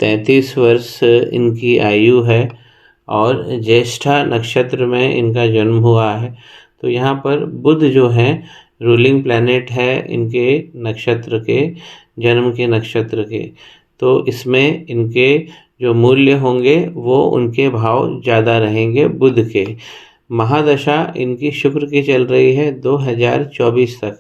33 वर्ष इनकी आयु है और ज्येष्ठा नक्षत्र में इनका जन्म हुआ है। तो यहाँ पर बुध जो है रूलिंग प्लैनेट है इनके नक्षत्र के, जन्म के नक्षत्र के। तो इसमें इनके जो मूल्य होंगे वो उनके भाव ज़्यादा रहेंगे बुध के। महादशा इनकी शुक्र की चल रही है 2024 तक,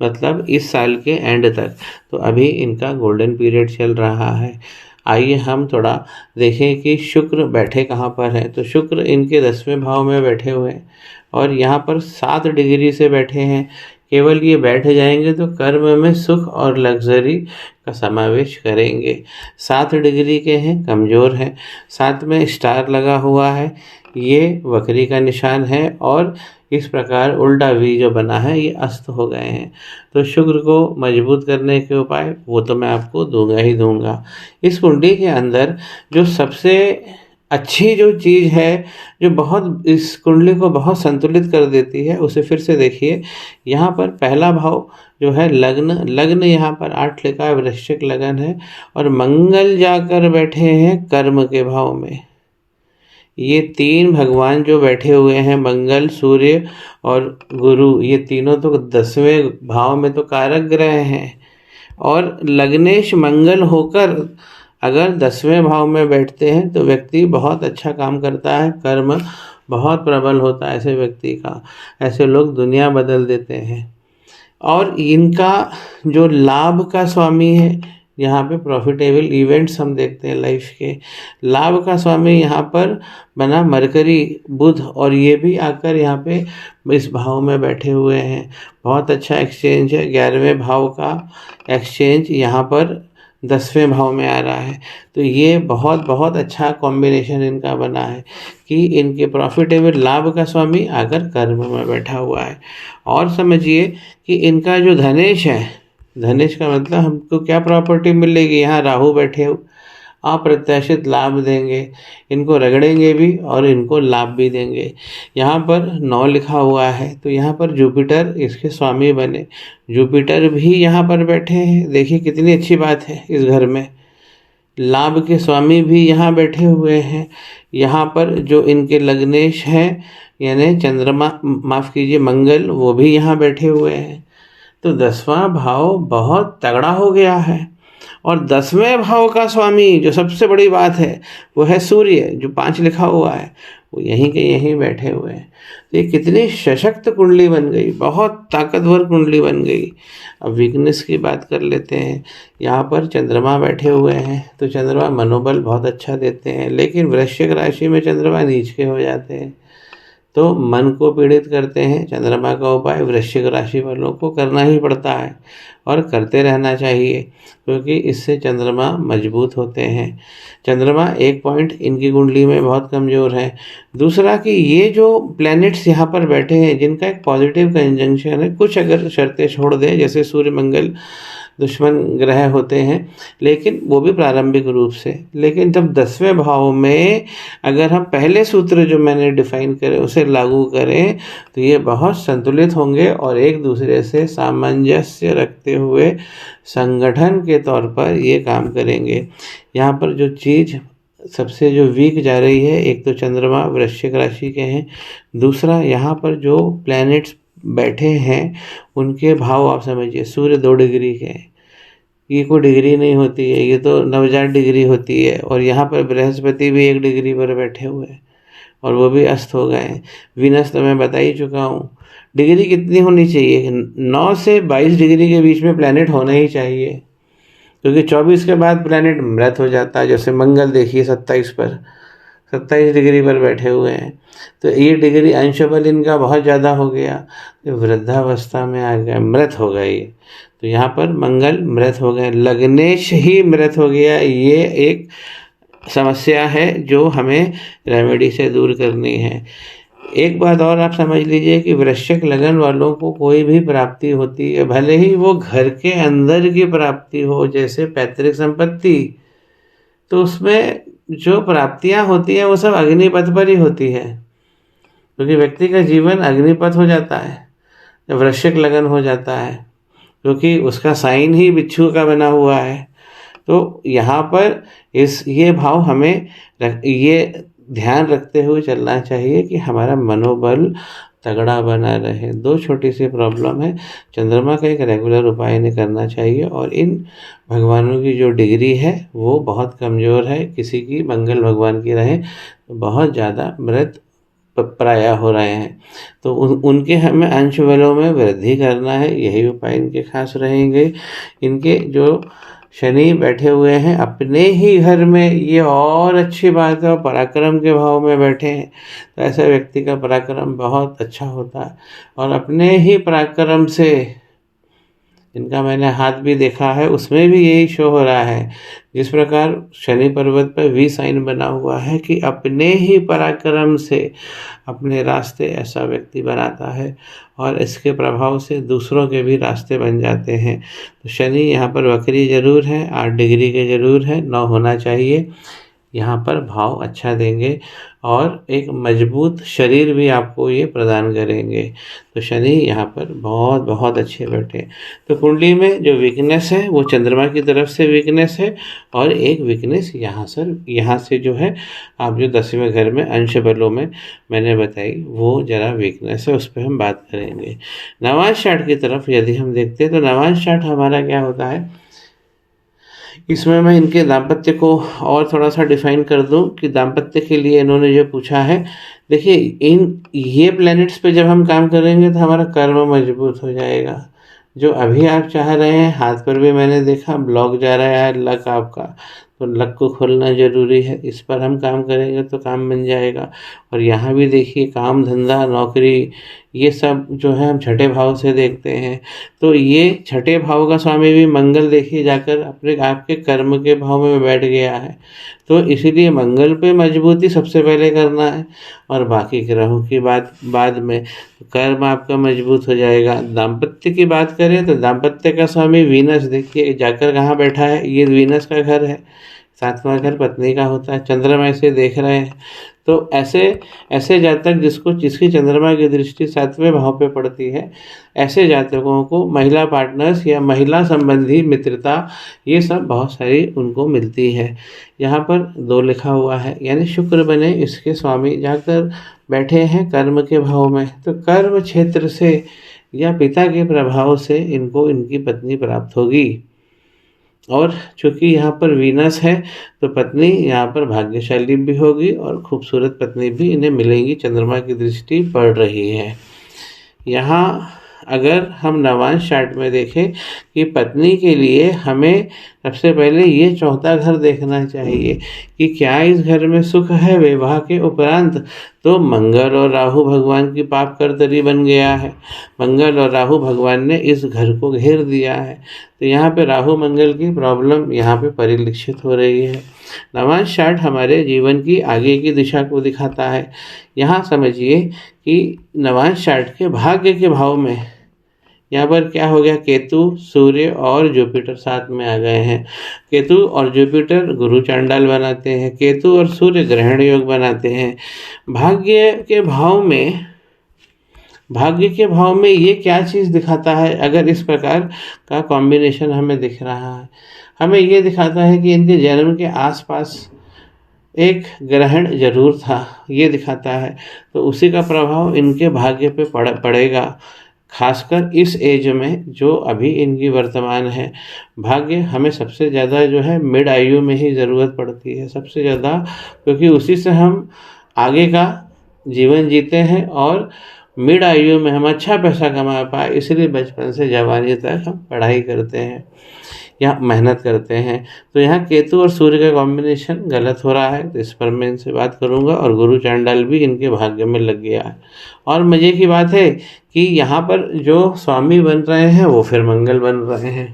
मतलब इस साल के एंड तक। तो अभी इनका गोल्डन पीरियड चल रहा है। आइए हम थोड़ा देखें कि शुक्र बैठे कहाँ पर है। तो शुक्र इनके 10वें भाव में बैठे हुए हैं और यहाँ पर 7 डिग्री से बैठे हैं। केवल ये बैठ जाएंगे तो कर्म में सुख और लग्जरी का समावेश करेंगे। 7 डिग्री के हैं, कमज़ोर हैं। 7 में स्टार लगा हुआ है, ये वक्री का निशान है और इस प्रकार उल्टा वी जो बना है ये अस्त हो गए हैं। तो शुक्र को मजबूत करने के उपाय वो तो मैं आपको दूंगा ही दूंगा। इस कुंडली के अंदर जो सबसे अच्छी जो चीज़ है, जो बहुत इस कुंडली को बहुत संतुलित कर देती है, उसे फिर से देखिए। यहाँ पर पहला भाव जो है लग्न यहाँ पर 8 लिखा है, वृश्चिक लगन है और मंगल जाकर बैठे हैं कर्म के भाव में। ये 3 भगवान जो बैठे हुए हैं, मंगल, सूर्य और गुरु, ये तीनों तो 10वें भाव में तो कारक ग्रह हैं। और लग्नेश मंगल होकर अगर 10वें भाव में बैठते हैं तो व्यक्ति बहुत अच्छा काम करता है, कर्म बहुत प्रबल होता है ऐसे व्यक्ति का। ऐसे लोग दुनिया बदल देते हैं। और इनका जो लाभ का स्वामी है, यहाँ पे प्रॉफिटेबल इवेंट्स हम देखते हैं लाइफ के। लाभ का स्वामी यहाँ पर बना मरकरी, बुध, और ये भी आकर यहाँ पे इस भाव में बैठे हुए हैं। बहुत अच्छा एक्सचेंज है। 11वें भाव का एक्सचेंज यहाँ पर 10वें भाव में आ रहा है। तो ये बहुत बहुत अच्छा कॉम्बिनेशन इनका बना है कि इनके प्रॉफिटेबल लाभ का स्वामी आकर कर्म में बैठा हुआ है। और समझिए कि इनका जो धनेश है, धनेश का मतलब हमको क्या प्रॉपर्टी मिलेगी, यहाँ राहु बैठे अप्रत्याशित लाभ देंगे, इनको रगड़ेंगे भी और इनको लाभ भी देंगे। यहाँ पर 9 लिखा हुआ है तो यहाँ पर जुपिटर इसके स्वामी बने। जुपिटर भी यहाँ पर बैठे हैं, देखिए कितनी अच्छी बात है। इस घर में लाभ के स्वामी भी यहाँ बैठे हुए हैं। यहाँ पर जो इनके लग्नेश हैं यानी चंद्रमा, माफ़ कीजिए मंगल, वो भी यहाँ बैठे हुए हैं। तो 10वां भाव बहुत तगड़ा हो गया है। और 10वें भाव का स्वामी जो सबसे बड़ी बात है वो है सूर्य, जो 5 लिखा हुआ है, वो यहीं के यहीं बैठे हुए हैं। तो ये कितनी सशक्त कुंडली बन गई, बहुत ताकतवर कुंडली बन गई। अब वीकनेस की बात कर लेते हैं। यहाँ पर चंद्रमा बैठे हुए हैं तो चंद्रमा मनोबल बहुत अच्छा देते हैं, लेकिन वृश्चिक राशि में चंद्रमा नीच के हो जाते हैं तो मन को पीड़ित करते हैं। चंद्रमा का उपाय वृश्चिक राशि वालों को करना ही पड़ता है और करते रहना चाहिए, क्योंकि इससे चंद्रमा मजबूत होते हैं। चंद्रमा एक पॉइंट इनकी कुंडली में बहुत कमज़ोर है। दूसरा कि ये जो प्लैनेट्स यहाँ पर बैठे हैं जिनका एक पॉजिटिव कंजंक्शन है, कुछ अगर शर्तें छोड़ दें, जैसे सूर्य मंगल दुश्मन ग्रह होते हैं, लेकिन वो भी प्रारंभिक रूप से, लेकिन जब 10वें भाव में अगर हम पहले सूत्र जो मैंने डिफाइन करे उसे लागू करें तो ये बहुत संतुलित होंगे और एक दूसरे से सामंजस्य रखते हुए संगठन के तौर पर ये काम करेंगे। यहाँ पर जो चीज़ सबसे जो वीक जा रही है, एक तो चंद्रमा वृश्चिक राशि के हैं, दूसरा यहाँ पर जो प्लैनेट्स बैठे हैं उनके भाव आप समझिए। सूर्य 2 डिग्री के हैं, ये कोई डिग्री नहीं होती है, ये तो 9,000 डिग्री होती है। और यहाँ पर बृहस्पति भी 1 डिग्री पर बैठे हुए हैं और वो भी अस्त हो गए हैं। वीनस तो मैं बता ही चुका हूँ। डिग्री कितनी होनी चाहिए? 9 से 22 डिग्री के बीच में प्लैनेट होना ही चाहिए, क्योंकि 24 के बाद प्लैनेट मृत हो जाता है। जैसे मंगल देखिए 27 डिग्री पर बैठे हुए हैं, तो ये डिग्री अंश बल इनका बहुत ज़्यादा हो गया, तो वृद्धावस्था में आ गए, मृत हो गए ये। तो यहाँ पर मंगल मृत हो गए, लग्नेश ही मृत हो गया। ये एक समस्या है जो हमें रेमेडी से दूर करनी है। एक बात और आप समझ लीजिए कि वृश्चिक लगन वालों को कोई भी प्राप्ति होती है, भले ही वो घर के अंदर की प्राप्ति हो, जैसे पैतृक संपत्ति, तो उसमें जो प्राप्तियां होती हैं वो सब अग्निपथ पर ही होती है, क्योंकि व्यक्ति का जीवन अग्निपथ हो जाता है जब वृश्चिक लगन हो जाता है, क्योंकि उसका साइन ही बिच्छू का बना हुआ है। तो यहाँ पर ये भाव हमें ये ध्यान रखते हुए चलना चाहिए कि हमारा मनोबल तगड़ा बना रहे। 2 छोटी सी प्रॉब्लम है, चंद्रमा का एक रेगुलर उपाय इन्हें करना चाहिए, और इन भगवानों की जो डिग्री है वो बहुत कमज़ोर है। किसी की मंगल भगवान की रहे तो बहुत ज़्यादा मृत प्राय हो रहे हैं, तो उनके हमें अंश बलों में वृद्धि करना है, यही उपाय इनके खास रहेंगे। इनके जो शनि बैठे हुए हैं अपने ही घर में, ये और अच्छी बात है, और पराक्रम के भाव में बैठे हैं, तो ऐसे व्यक्ति का पराक्रम बहुत अच्छा होता है, और अपने ही पराक्रम से इनका मैंने हाथ भी देखा है, उसमें भी यही शो हो रहा है। जिस प्रकार शनि पर्वत पर वी साइन बना हुआ है कि अपने ही पराक्रम से अपने रास्ते ऐसा व्यक्ति बनाता है, और इसके प्रभाव से दूसरों के भी रास्ते बन जाते हैं। तो शनि यहाँ पर वक्री जरूर है, 8 डिग्री के जरूर है, 9 होना चाहिए। यहाँ पर भाव अच्छा देंगे और एक मजबूत शरीर भी आपको ये प्रदान करेंगे। तो शनि यहाँ पर बहुत बहुत अच्छे बैठे। तो कुंडली में जो वीकनेस है वो चंद्रमा की तरफ से वीकनेस है, और एक वीकनेस यहाँ से जो है आप जो 10वें घर में अंश बलों में मैंने बताई वो जरा वीकनेस है, उस पर हम बात करेंगे। नवांश चार्ट की तरफ यदि हम देखते हैं तो नवांश चार्ट हमारा क्या होता है, इसमें मैं इनके दाम्पत्य को और थोड़ा सा डिफाइन कर दूं कि दाम्पत्य के लिए इन्होंने जो पूछा है, देखिए ये प्लैनेट्स पे जब हम काम करेंगे तो हमारा कर्म मजबूत हो जाएगा। जो अभी आप चाह रहे हैं, हाथ पर भी मैंने देखा ब्लॉक जा रहा है लक आपका, तो लक को खोलना जरूरी है, इस पर हम काम करेंगे तो काम बन जाएगा। और यहाँ भी देखिए काम धंधा नौकरी ये सब जो है हम छठे भाव से देखते हैं, तो ये छठे भाव का स्वामी भी मंगल देखिए जाकर अपने आपके कर्म के भाव में बैठ गया है। तो इसीलिए मंगल पे मजबूती सबसे पहले करना है, और बाकी ग्रहों की बात बाद में। कर्म आपका मजबूत हो जाएगा। दाम्पत्य की बात करें तो दाम्पत्य का स्वामी वीनस देखिए जाकर कहाँ बैठा है, ये वीनस का घर है, 7वां घर पत्नी का होता है, चंद्रमा ऐसे देख रहे हैं। तो ऐसे जातक जिसकी चंद्रमा की दृष्टि 7वें भाव पे पड़ती है, ऐसे जातकों को महिला पार्टनर्स या महिला संबंधी मित्रता ये सब बहुत सारी उनको मिलती है। यहाँ पर 2 लिखा हुआ है, यानी शुक्र बने इसके स्वामी जाकर बैठे हैं कर्म के भाव में, तो कर्म क्षेत्र से या पिता के प्रभाव से इनको इनकी पत्नी प्राप्त होगी। और चूंकि यहाँ पर वीनस है तो पत्नी यहाँ पर भाग्यशाली भी होगी, और खूबसूरत पत्नी भी इन्हें मिलेंगी, चंद्रमा की दृष्टि पड़ रही है। यहाँ अगर हम नवांश चार्ट में देखें कि पत्नी के लिए हमें सबसे पहले ये चौथा घर देखना चाहिए कि क्या इस घर में सुख है। विवाह के उपरांत तो मंगल और राहु भगवान की पाप कर्तरी बन गया है, मंगल और राहु भगवान ने इस घर को घेर दिया है, तो यहाँ पे राहु मंगल की प्रॉब्लम यहाँ पे परिलक्षित हो रही है। नवांश चार्ट हमारे जीवन की आगे की दिशा को दिखाता है। यहाँ समझिए कि नवांश चार्ट के भाग्य के भाव में यहाँ पर क्या हो गया, केतु सूर्य और जुपिटर साथ में आ गए हैं। केतु और जुपिटर गुरु चांडाल बनाते हैं, केतु और सूर्य ग्रहण योग बनाते हैं। भाग्य के भाव में ये क्या चीज़ दिखाता है, अगर इस प्रकार का कॉम्बिनेशन हमें दिख रहा है, हमें ये दिखाता है कि इनके जन्म के आसपास एक ग्रहण जरूर था, ये दिखाता है। तो उसी का प्रभाव इनके भाग्य पे पड़ेगा, खासकर इस एज में जो अभी इनकी वर्तमान है। भाग्य हमें सबसे ज़्यादा जो है मिड आयु में ही ज़रूरत पड़ती है सबसे ज़्यादा, क्योंकि उसी से हम आगे का जीवन जीते हैं, और मिड आयु में हम अच्छा पैसा कमा पाए, इसलिए बचपन से जवानी तक हम पढ़ाई करते हैं या मेहनत करते हैं। तो यहाँ केतु और सूर्य का कॉम्बिनेशन गलत हो रहा है, तो इस पर मैं इनसे बात करूँगा। और गुरु चांडाल भी इनके भाग्य में लग गया है। और मज़े की बात है कि यहाँ पर जो स्वामी बन रहे हैं वो फिर मंगल बन रहे हैं।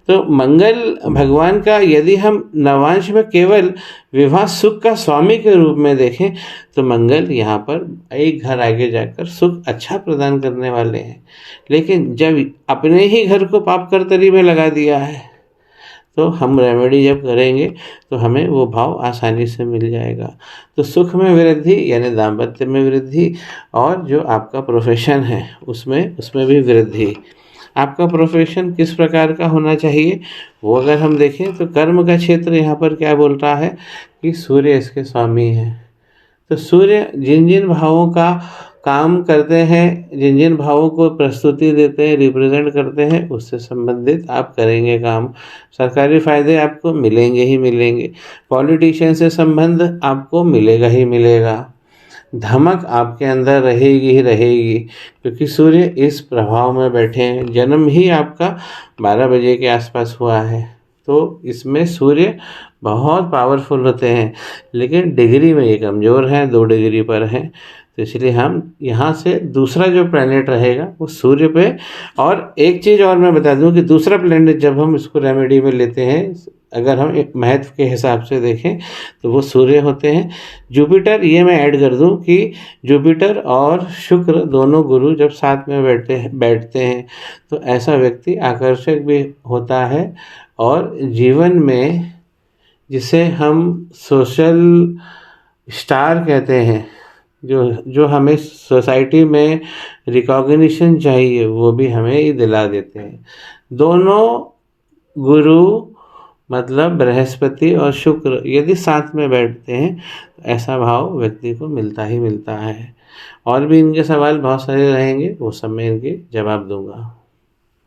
तो मंगल भगवान का यदि हम नवांश में केवल विवाह सुख का स्वामी के रूप में देखें तो मंगल यहाँ पर एक घर आगे जाकर सुख अच्छा प्रदान करने वाले हैं, लेकिन जब अपने ही घर को पाप कर्तरी में लगा दिया है तो हम रेमेडी जब करेंगे तो हमें वो भाव आसानी से मिल जाएगा। तो सुख में वृद्धि यानी दाम्पत्य में वृद्धि, और जो आपका प्रोफेशन है उसमें भी वृद्धि। आपका प्रोफेशन किस प्रकार का होना चाहिए, वो अगर हम देखें तो कर्म का क्षेत्र यहाँ पर क्या बोल रहा है कि सूर्य इसके स्वामी हैं। तो सूर्य जिन जिन भावों का काम करते हैं, जिन जिन भावों को प्रस्तुति देते हैं, रिप्रेजेंट करते हैं, उससे संबंधित आप करेंगे काम। सरकारी फ़ायदे आपको मिलेंगे ही मिलेंगे, पॉलिटिशियन से संबंध आपको मिलेगा ही मिलेगा, धमक आपके अंदर रहेगी ही रहेगी, क्योंकि सूर्य इस प्रभाव में बैठे हैं। जन्म ही आपका 12 बजे के आसपास हुआ है, तो इसमें सूर्य बहुत पावरफुल होते हैं, लेकिन डिग्री में ये कमज़ोर हैं, 2 डिग्री पर हैं। तो इसलिए हम यहाँ से दूसरा जो प्लैनेट रहेगा वो सूर्य पे। और एक चीज़ और मैं बता दूं कि दूसरा प्लैनेट जब हम इसको रेमेडी में लेते हैं, अगर हम एक महत्व के हिसाब से देखें तो वो सूर्य होते हैं। जुपिटर, ये मैं ऐड कर दूं कि जुपिटर और शुक्र दोनों गुरु जब साथ में बैठते हैं तो ऐसा व्यक्ति आकर्षक भी होता है, और जीवन में जिसे हम सोशल स्टार कहते हैं, जो जो हमें सोसाइटी में रिकॉग्निशन चाहिए, वो भी हमें ये दिला देते हैं। दोनों गुरु मतलब बृहस्पति और शुक्र यदि साथ में बैठते हैं तो ऐसा भाव व्यक्ति को मिलता ही मिलता है। और भी इनके सवाल बहुत सारे रहेंगे, वो सब मैं इनके जवाब दूंगा।